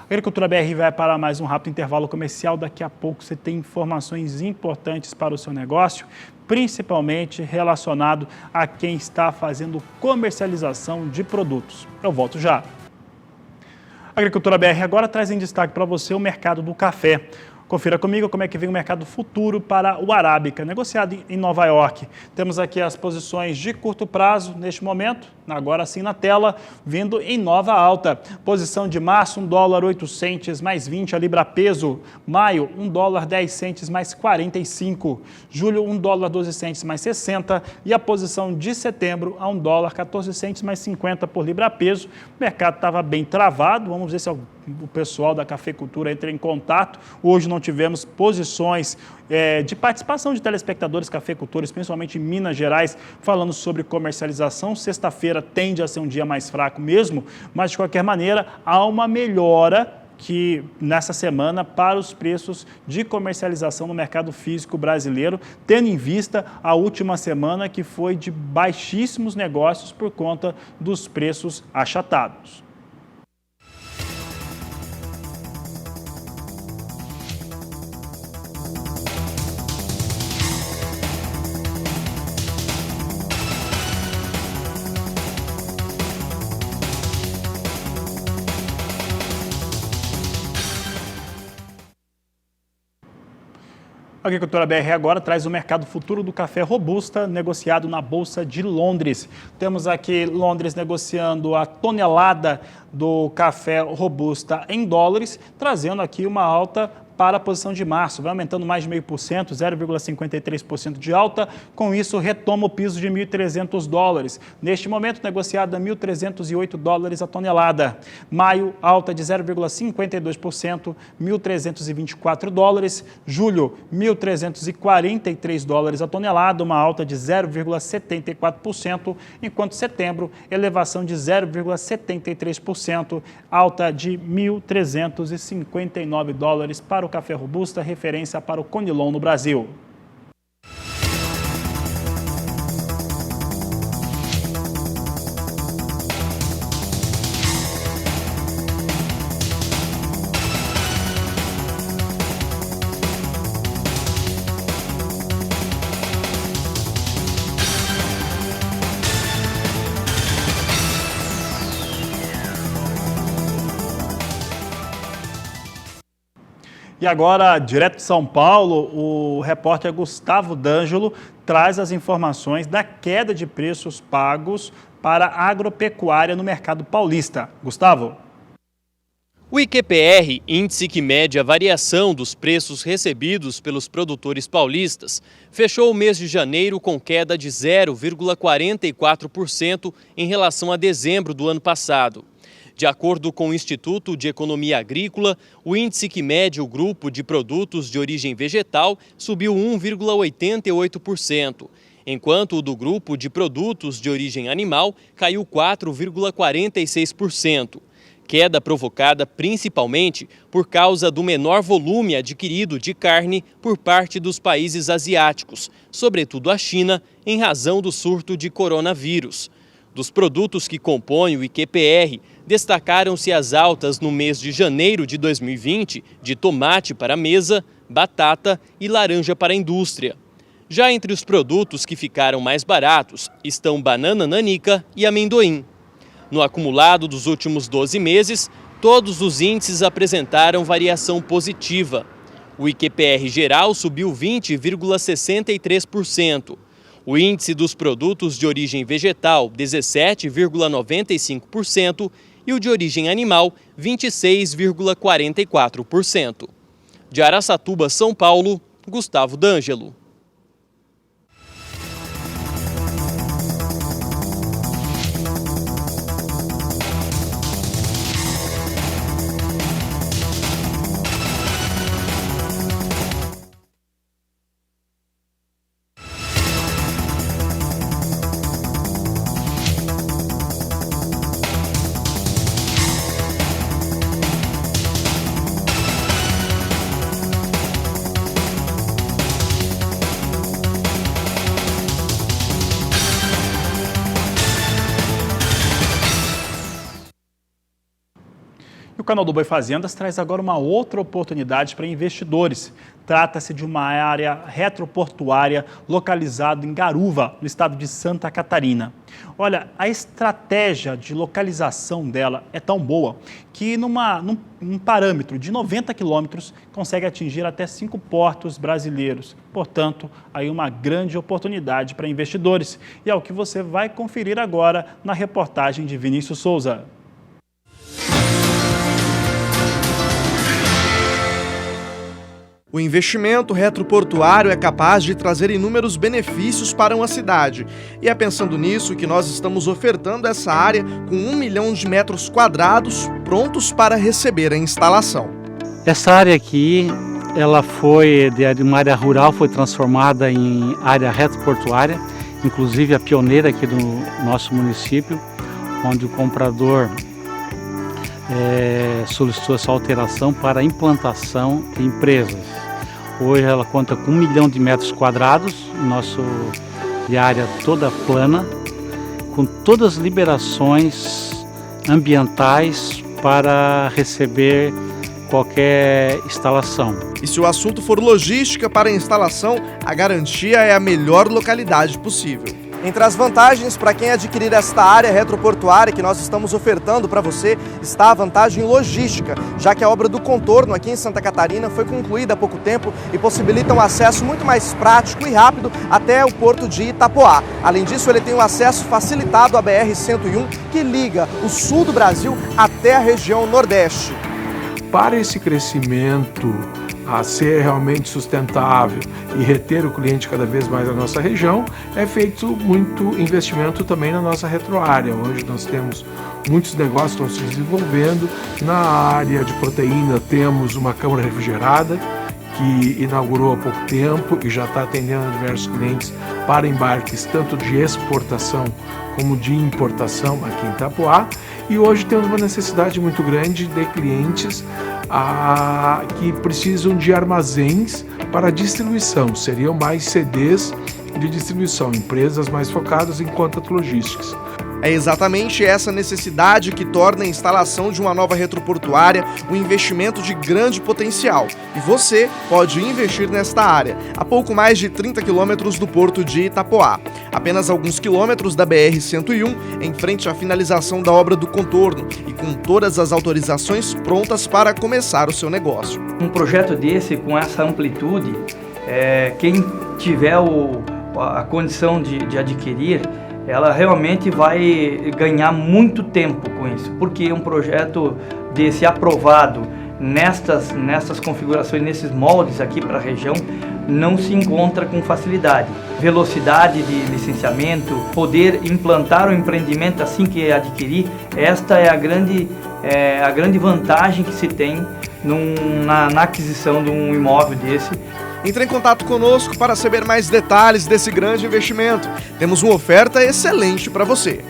A Agricultura BR vai para mais um rápido intervalo comercial. Daqui a pouco você tem informações importantes para o seu negócio, principalmente relacionado a quem está fazendo comercialização de produtos. Eu volto já. A Agricultura BR agora traz em destaque para você o mercado do café. Confira comigo como é que vem o mercado futuro para o Arábica, negociado em Nova York. Temos aqui as posições de curto prazo neste momento, agora sim na tela, vindo em nova alta. Posição de março, $1,08 mais 20 a libra peso. Maio, $1,10 mais 45. Julho, $1,12 mais 60. E a posição de setembro a $1,14 mais 50 por libra peso. O mercado estava bem travado, vamos ver se o pessoal da cafeicultura entra em contato. Hoje não tivemos posições de participação de telespectadores cafeicultores, principalmente em Minas Gerais, falando sobre comercialização. Sexta-feira tende a ser um dia mais fraco mesmo, mas de qualquer maneira há uma melhora que nessa semana para os preços de comercialização no mercado físico brasileiro, tendo em vista a última semana que foi de baixíssimos negócios por conta dos preços achatados. A Agricultura BR agora traz o mercado futuro do café robusta, negociado na Bolsa de Londres. Temos aqui Londres negociando a tonelada do café robusta em dólares, trazendo aqui uma alta para a posição de março, vai aumentando mais de 0,5%, 0,53% de alta. Com isso, retoma o piso de $1.300. Neste momento, negociada a $1.308 a tonelada. Maio, alta de 0,52%, $1.324. Julho, $1.343 a tonelada, uma alta de 0,74%. Enquanto setembro, elevação de 0,73%, alta de $1.359 para o café robusta, referência para o Conilon no Brasil. E agora, direto de São Paulo, o repórter Gustavo D'Angelo traz as informações da queda de preços pagos para a agropecuária no mercado paulista. Gustavo. O IQPR, índice que mede a variação dos preços recebidos pelos produtores paulistas, fechou o mês de janeiro com queda de 0,44% em relação a dezembro do ano passado. De acordo com o Instituto de Economia Agrícola, o índice que mede o grupo de produtos de origem vegetal subiu 1,88%, enquanto o do grupo de produtos de origem animal caiu 4,46%. Queda provocada principalmente por causa do menor volume adquirido de carne por parte dos países asiáticos, sobretudo a China, em razão do surto de coronavírus. Dos produtos que compõem o IQPR, destacaram-se as altas no mês de janeiro de 2020 de tomate para mesa, batata e laranja para a indústria. Já entre os produtos que ficaram mais baratos estão banana nanica e amendoim. No acumulado dos últimos 12 meses, todos os índices apresentaram variação positiva. O IQPR geral subiu 20,63%. O índice dos produtos de origem vegetal, 17,95%, e o de origem animal, 26,44%. De Araçatuba, São Paulo, Gustavo D'Angelo. Canal do Boi Fazendas traz agora uma outra oportunidade para investidores. Trata-se de uma área retroportuária localizada em Garuva, no estado de Santa Catarina. Olha, a estratégia de localização dela é tão boa que num parâmetro de 90 quilômetros consegue atingir até 5 portos brasileiros. Portanto, aí uma grande oportunidade para investidores. E é o que você vai conferir agora na reportagem de Vinícius Souza. O investimento retroportuário é capaz de trazer inúmeros benefícios para uma cidade. E é pensando nisso que nós estamos ofertando essa área com 1 milhão de metros quadrados prontos para receber a instalação. Essa área aqui, ela foi de uma área rural, foi transformada em área retroportuária, inclusive a pioneira aqui do nosso município, onde o comprador solicitou essa alteração para a implantação de empresas. Hoje ela conta com 1 milhão de metros quadrados, de área toda plana, com todas as liberações ambientais para receber qualquer instalação. E se o assunto for logística para a instalação, a garantia é a melhor localidade possível. Entre as vantagens para quem adquirir esta área retroportuária que nós estamos ofertando para você, está a vantagem logística, já que a obra do contorno aqui em Santa Catarina foi concluída há pouco tempo e possibilita um acesso muito mais prático e rápido até o porto de Itapoá. Além disso, ele tem um acesso facilitado à BR-101, que liga o sul do Brasil até a região Nordeste. Para esse crescimento a ser realmente sustentável e reter o cliente cada vez mais na nossa região, é feito muito investimento também na nossa retroárea. Hoje nós temos muitos negócios que estão se desenvolvendo. Na área de proteína temos uma câmara refrigerada que inaugurou há pouco tempo e já está atendendo diversos clientes para embarques tanto de exportação como de importação aqui em Itapoá. E hoje temos uma necessidade muito grande de clientes que precisam de armazéns para distribuição. Seriam mais CDs de distribuição, empresas mais focadas em contato logísticos. É exatamente essa necessidade que torna a instalação de uma nova retroportuária um investimento de grande potencial. E você pode investir nesta área, a pouco mais de 30 quilômetros do porto de Itapoá. Apenas alguns quilômetros da BR-101, em frente à finalização da obra do contorno e com todas as autorizações prontas para começar o seu negócio. Um projeto desse, com essa amplitude, quem tiver a condição de adquirir, ela realmente vai ganhar muito tempo com isso, porque um projeto desse aprovado nestas configurações, nesses moldes aqui para a região, não se encontra com facilidade. Velocidade de licenciamento, poder implantar o empreendimento assim que adquirir, esta é a grande vantagem que se tem na aquisição de um imóvel desse. Entre em contato conosco para saber mais detalhes desse grande investimento. Temos uma oferta excelente para você.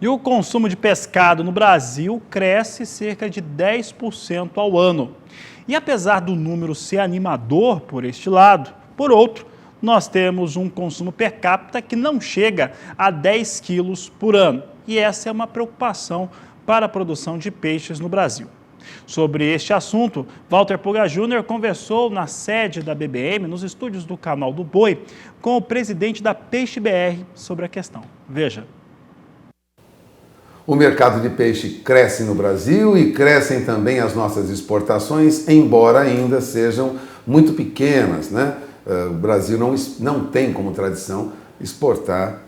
E o consumo de pescado no Brasil cresce cerca de 10% ao ano. E apesar do número ser animador por este lado, por outro, nós temos um consumo per capita que não chega a 10 quilos por ano. E essa é uma preocupação para a produção de peixes no Brasil. Sobre este assunto, Walter Puga Júnior conversou na sede da BBM, nos estúdios do Canal do Boi, com o presidente da Peixe BR sobre a questão. Veja. O mercado de peixe cresce no Brasil e crescem também as nossas exportações, embora ainda sejam muito pequenas, né? O Brasil não tem como tradição exportar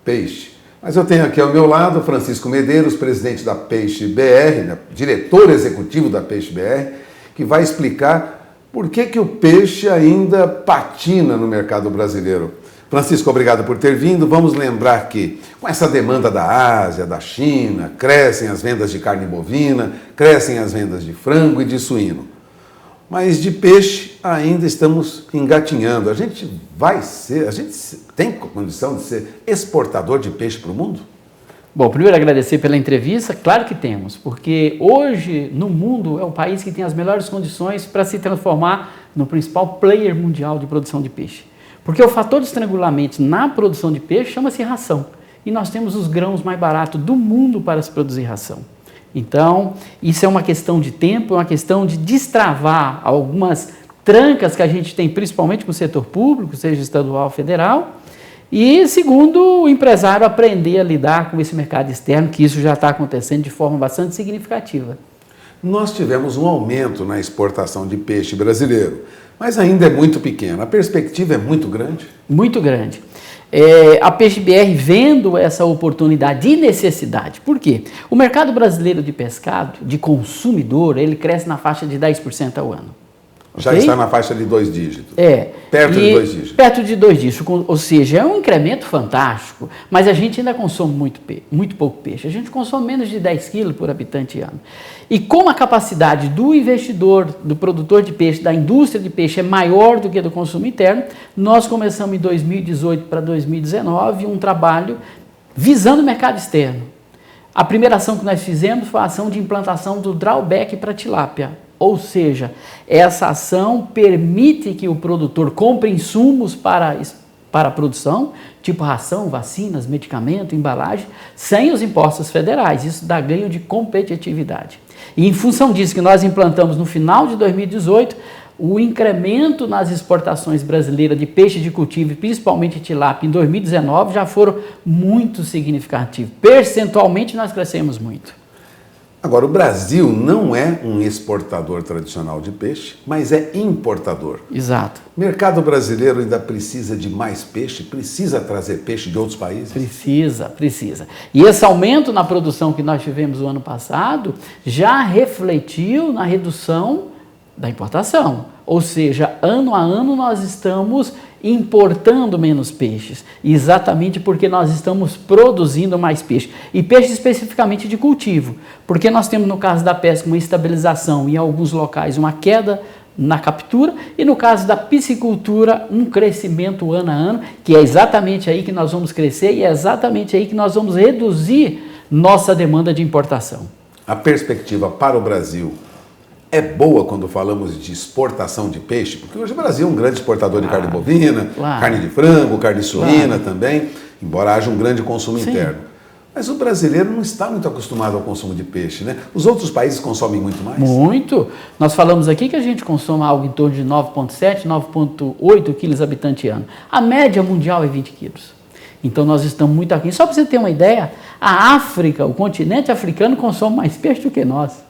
peixe. Mas eu tenho aqui ao meu lado Francisco Medeiros, presidente da Peixe BR, diretor executivo da Peixe BR, que vai explicar por que o peixe ainda patina no mercado brasileiro. Francisco, obrigado por ter vindo. Vamos lembrar que, com essa demanda da Ásia, da China, crescem as vendas de carne bovina, crescem as vendas de frango e de suíno. Mas de peixe ainda estamos engatinhando. A gente tem condição de ser exportador de peixe para o mundo? Bom, primeiro agradecer pela entrevista. Claro que temos, porque hoje no mundo é o país que tem as melhores condições para se transformar no principal player mundial de produção de peixe. Porque o fator de estrangulamento na produção de peixe chama-se ração. E nós temos os grãos mais baratos do mundo para se produzir ração. Então, isso é uma questão de tempo, é uma questão de destravar algumas trancas que a gente tem, principalmente com o setor público, seja estadual ou federal. E, segundo, o empresário aprender a lidar com esse mercado externo, que isso já está acontecendo de forma bastante significativa. Nós tivemos um aumento na exportação de peixe brasileiro, mas ainda é muito pequeno. A perspectiva é muito grande? Muito grande. A Peixe BR vendo essa oportunidade e necessidade. Por quê? O mercado brasileiro de pescado, de consumidor, ele cresce na faixa de 10% ao ano. Já okay? Está na faixa de 2 dígitos. Perto de 2 dígitos. Perto de 2 dígitos, ou seja, é um incremento fantástico, mas a gente ainda consome muito pouco peixe. A gente consome menos de 10 quilos por habitante ano. E como a capacidade do investidor, do produtor de peixe, da indústria de peixe é maior do que do consumo interno, nós começamos em 2018 para 2019 um trabalho visando o mercado externo. A primeira ação que nós fizemos foi a ação de implantação do drawback para tilápia. Ou seja, essa ação permite que o produtor compre insumos para a produção, tipo ração, vacinas, medicamento, embalagem, sem os impostos federais. Isso dá ganho de competitividade. E em função disso que nós implantamos no final de 2018, o incremento nas exportações brasileiras de peixe de cultivo, principalmente tilápia, em 2019 já foram muito significativos. Percentualmente nós crescemos muito. Agora, o Brasil não é um exportador tradicional de peixe, mas é importador. Exato. O mercado brasileiro ainda precisa de mais peixe? Precisa trazer peixe de outros países? Precisa. E esse aumento na produção que nós tivemos no ano passado já refletiu na redução da importação. Ou seja, ano a ano nós estamos importando menos peixes, exatamente porque nós estamos produzindo mais peixe. E peixe especificamente de cultivo, porque nós temos no caso da pesca uma estabilização, em alguns locais uma queda na captura, e no caso da piscicultura um crescimento ano a ano, que é exatamente aí que nós vamos crescer e é exatamente aí que nós vamos reduzir nossa demanda de importação. A perspectiva para o Brasil é boa quando falamos de exportação de peixe? Porque hoje o Brasil é um grande exportador de carne bovina, carne de frango, carne suína também, embora haja um grande consumo interno. Mas o brasileiro não está muito acostumado ao consumo de peixe, né? Os outros países consomem muito mais? Muito. Nós falamos aqui que a gente consome algo em torno de 9,7, 9,8 quilos habitante ano. A média mundial é 20 quilos. Então nós estamos muito aqui. Só para você ter uma ideia, a África, o continente africano consome mais peixe do que nós.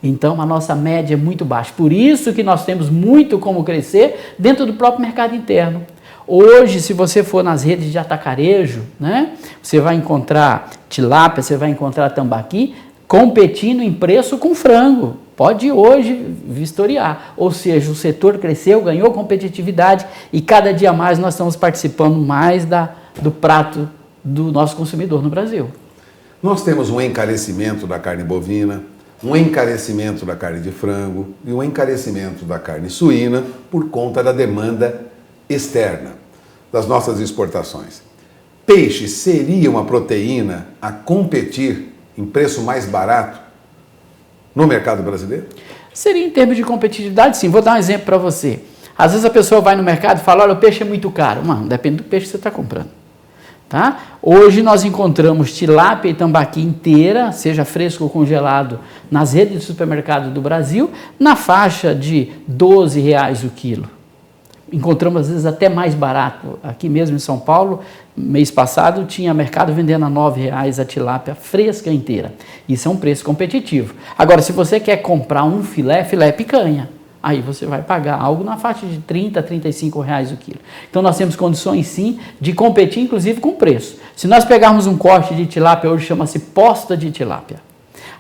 Então, a nossa média é muito baixa. Por isso que nós temos muito como crescer dentro do próprio mercado interno. Hoje, se você for nas redes de atacarejo, né, você vai encontrar tilápia, você vai encontrar tambaqui, competindo em preço com frango. Pode hoje vistoriar. Ou seja, o setor cresceu, ganhou competitividade e cada dia mais nós estamos participando mais do prato do nosso consumidor no Brasil. Nós temos um encarecimento da carne bovina, um encarecimento da carne de frango e um encarecimento da carne suína por conta da demanda externa das nossas exportações. Peixe seria uma proteína a competir em preço mais barato no mercado brasileiro? Seria em termos de competitividade, sim. Vou dar um exemplo para você. Às vezes a pessoa vai no mercado e fala, olha, o peixe é muito caro. Mano, depende do peixe que você está comprando. Tá? Hoje nós encontramos tilápia e tambaqui inteira, seja fresco ou congelado, nas redes de supermercado do Brasil, na faixa de R$12 o quilo. Encontramos às vezes até mais barato. Aqui mesmo em São Paulo, mês passado, tinha mercado vendendo a R$9 a tilápia fresca inteira. Isso é um preço competitivo. Agora, se você quer comprar um filé picanha, aí você vai pagar algo na faixa de R$30 a R$35 o quilo. Então nós temos condições sim de competir inclusive com preço. Se nós pegarmos um corte de tilápia, hoje chama-se posta de tilápia.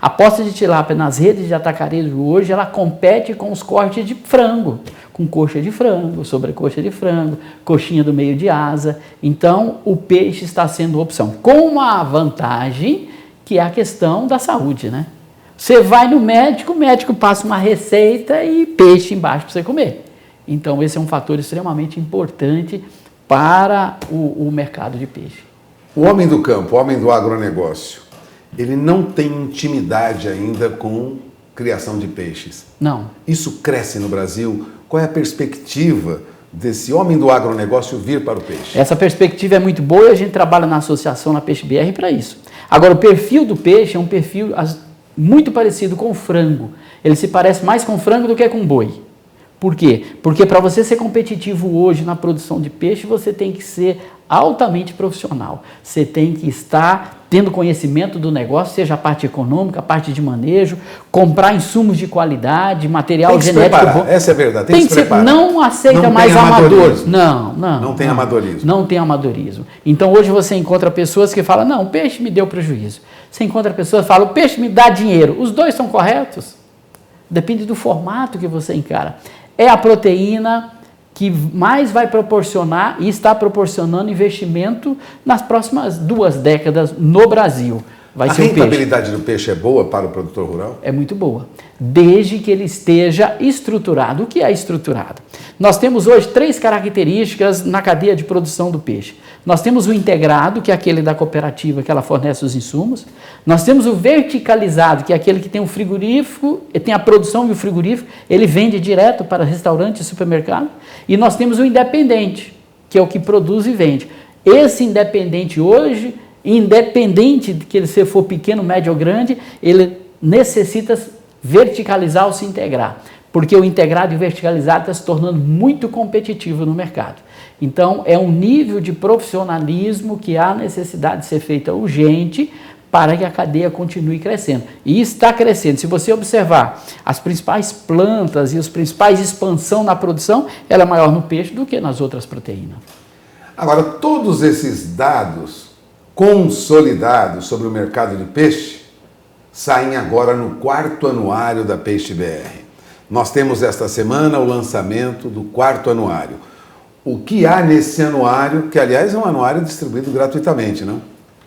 A posta de tilápia nas redes de atacarejo hoje, ela compete com os cortes de frango, com coxa de frango, sobrecoxa de frango, coxinha do meio de asa. Então o peixe está sendo opção, com uma vantagem que é a questão da saúde, né? Você vai no médico, o médico passa uma receita e peixe embaixo para você comer. Então, esse é um fator extremamente importante para o mercado de peixe. O homem do campo, o homem do agronegócio, ele não tem intimidade ainda com criação de peixes. Não. Isso cresce no Brasil? Qual é a perspectiva desse homem do agronegócio vir para o peixe? Essa perspectiva é muito boa e a gente trabalha na associação, na Peixe BR, para isso. Agora, o perfil do peixe é um perfil muito parecido com o frango. Ele se parece mais com frango do que com boi. Por quê? Porque para você ser competitivo hoje na produção de peixe, você tem que ser altamente profissional. Você tem que estar tendo conhecimento do negócio, seja a parte econômica, a parte de manejo, comprar insumos de qualidade, material genético bom. Essa é a verdade, tem que se preparar. Não aceita mais amadores. Não tem amadorismo. Não tem amadorismo. Então hoje você encontra pessoas que falam, não, o peixe me deu prejuízo. Você encontra pessoas que falam, o peixe me dá dinheiro. Os dois são corretos? Depende do formato que você encara. É a proteína que mais vai proporcionar e está proporcionando investimento nas próximas 2 décadas no Brasil. Vai ser o peixe. A rentabilidade do peixe é boa para o produtor rural? É muito boa, desde que ele esteja estruturado. O que é estruturado? Nós temos hoje 3 características na cadeia de produção do peixe. Nós temos o integrado, que é aquele da cooperativa que ela fornece os insumos. Nós temos o verticalizado, que é aquele que tem o frigorífico, tem a produção e o frigorífico, ele vende direto para restaurante e supermercado. E nós temos o independente, que é o que produz e vende. Esse independente hoje, independente de que ele se for pequeno, médio ou grande, ele necessita verticalizar ou se integrar, porque o integrado e o verticalizado está se tornando muito competitivo no mercado. Então, é um nível de profissionalismo que há necessidade de ser feita urgente para que a cadeia continue crescendo. E está crescendo. Se você observar as principais plantas e as principais expansão na produção, ela é maior no peixe do que nas outras proteínas. Agora, todos esses dados consolidados sobre o mercado de peixe saem agora no 4º anuário da Peixe BR. Nós temos esta semana o lançamento do 4º anuário. O que há nesse anuário, que aliás é um anuário distribuído gratuitamente, não?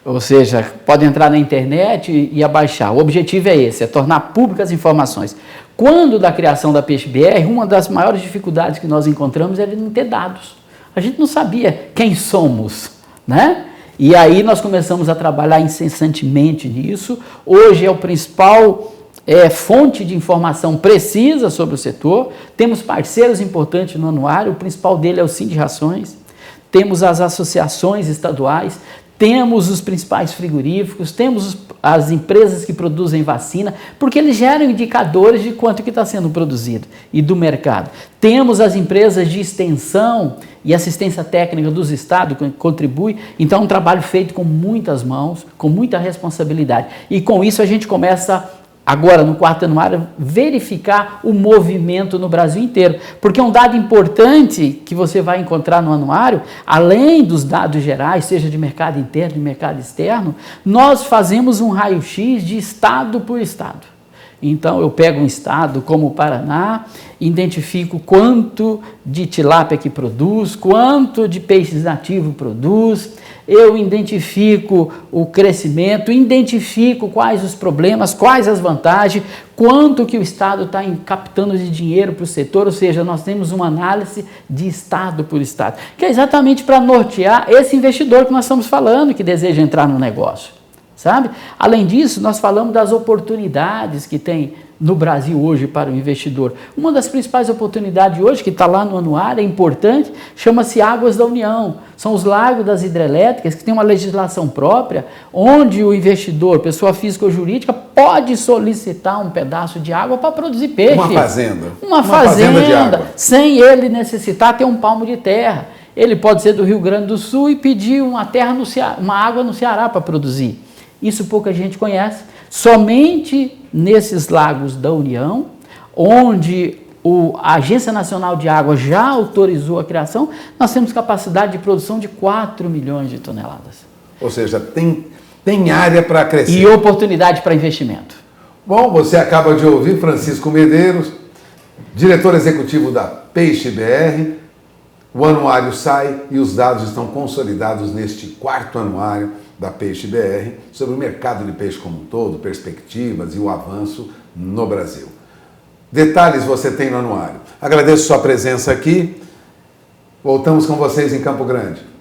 Ou seja, pode entrar na internet e abaixar. O objetivo é esse, é tornar públicas as informações. Quando da criação da Peixe BR, uma das maiores dificuldades que nós encontramos era não ter dados. A gente não sabia quem somos, né? E aí nós começamos a trabalhar incessantemente nisso. Hoje é o principal fonte de informação precisa sobre o setor. Temos parceiros importantes no anuário, o principal dele é o Sindicações. Temos as associações estaduais, temos os principais frigoríficos, temos as empresas que produzem vacina, porque eles geram indicadores de quanto que está sendo produzido e do mercado. Temos as empresas de extensão e assistência técnica dos estados que contribuem. Então é um trabalho feito com muitas mãos, com muita responsabilidade. E com isso a gente começa agora no 4º anuário, verificar o movimento no Brasil inteiro. Porque um dado importante que você vai encontrar no anuário, além dos dados gerais, seja de mercado interno e mercado externo, nós fazemos um raio-x de estado por estado. Então eu pego um estado como o Paraná, identifico quanto de tilápia que produz, quanto de peixes nativos produz, eu identifico o crescimento, identifico quais os problemas, quais as vantagens, quanto que o Estado está captando de dinheiro para o setor, ou seja, nós temos uma análise de Estado por Estado, que é exatamente para nortear esse investidor que nós estamos falando, que deseja entrar no negócio, sabe? Além disso, nós falamos das oportunidades que tem no Brasil hoje para o investidor. Uma das principais oportunidades hoje, que está lá no anuário, é importante, chama-se Águas da União. São os lagos das hidrelétricas, que tem uma legislação própria, onde o investidor, pessoa física ou jurídica, pode solicitar um pedaço de água para produzir peixe. Uma fazenda. Uma fazenda de água. Sem ele necessitar ter um palmo de terra. Ele pode ser do Rio Grande do Sul e pedir uma água no Ceará para produzir. Isso pouca gente conhece. Somente nesses lagos da União, onde a Agência Nacional de Água já autorizou a criação, nós temos capacidade de produção de 4 milhões de toneladas. Ou seja, tem área para crescer. E oportunidade para investimento. Bom, você acaba de ouvir Francisco Medeiros, diretor executivo da Peixe BR. O anuário sai e os dados estão consolidados neste 4º anuário da Peixe BR sobre o mercado de peixe como um todo, perspectivas e o avanço no Brasil. Detalhes você tem no anuário. Agradeço sua presença aqui. Voltamos com vocês em Campo Grande.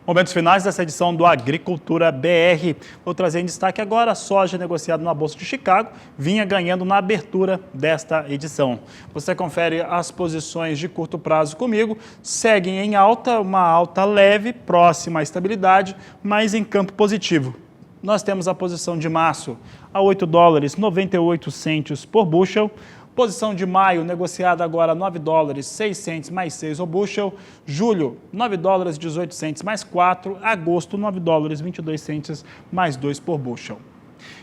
Momentos finais dessa edição do Agricultura BR. Vou trazer em destaque agora a soja negociada na Bolsa de Chicago, vinha ganhando na abertura desta edição. Você confere as posições de curto prazo comigo, seguem em alta, uma alta leve, próxima à estabilidade, mas em campo positivo. Nós temos a posição de março a $8,98 por bushel. Posição de maio, negociada agora $9,06 mais 6 o bushel. Julho, $9,18 mais 4. Agosto, $9,22 mais 2 por bushel.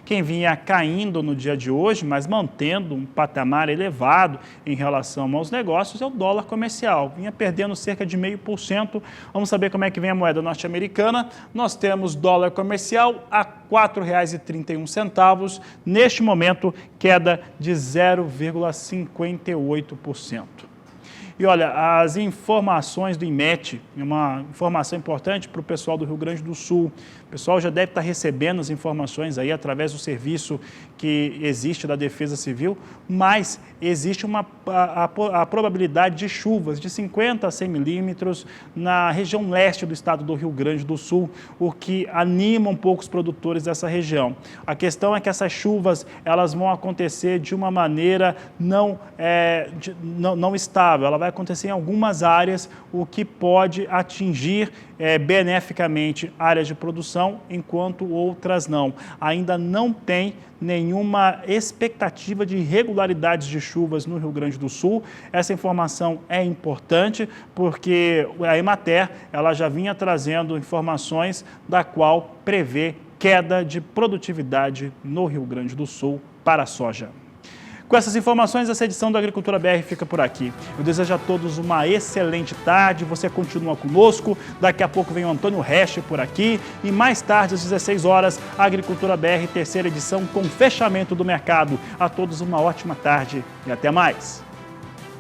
Quem vinha caindo no dia de hoje, mas mantendo um patamar elevado em relação aos negócios, é o dólar comercial. Vinha perdendo cerca de 0,5%. Vamos saber como é que vem a moeda norte-americana. Nós temos dólar comercial a R$ 4,31. Neste momento, queda de 0,58%. E olha, as informações do IMET, uma informação importante para o pessoal do Rio Grande do Sul. O pessoal já deve estar recebendo as informações aí através do serviço que existe da Defesa Civil, mas existe a probabilidade de chuvas de 50 a 100 milímetros na região leste do estado do Rio Grande do Sul, o que anima um pouco os produtores dessa região. A questão é que essas chuvas elas vão acontecer de uma maneira não estável, ela vai acontecer em algumas áreas, o que pode atingir beneficamente áreas de produção, enquanto outras não. Ainda não tem nenhuma expectativa de irregularidades de chuvas no Rio Grande do Sul. Essa informação é importante porque a Emater ela já vinha trazendo informações da qual prevê queda de produtividade no Rio Grande do Sul para a soja. Com essas informações, essa edição do Agricultura BR fica por aqui. Eu desejo a todos uma excelente tarde, você continua conosco, daqui a pouco vem o Antônio Resch por aqui e mais tarde, às 16 horas, a Agricultura BR, terceira edição com fechamento do mercado. A todos uma ótima tarde e até mais.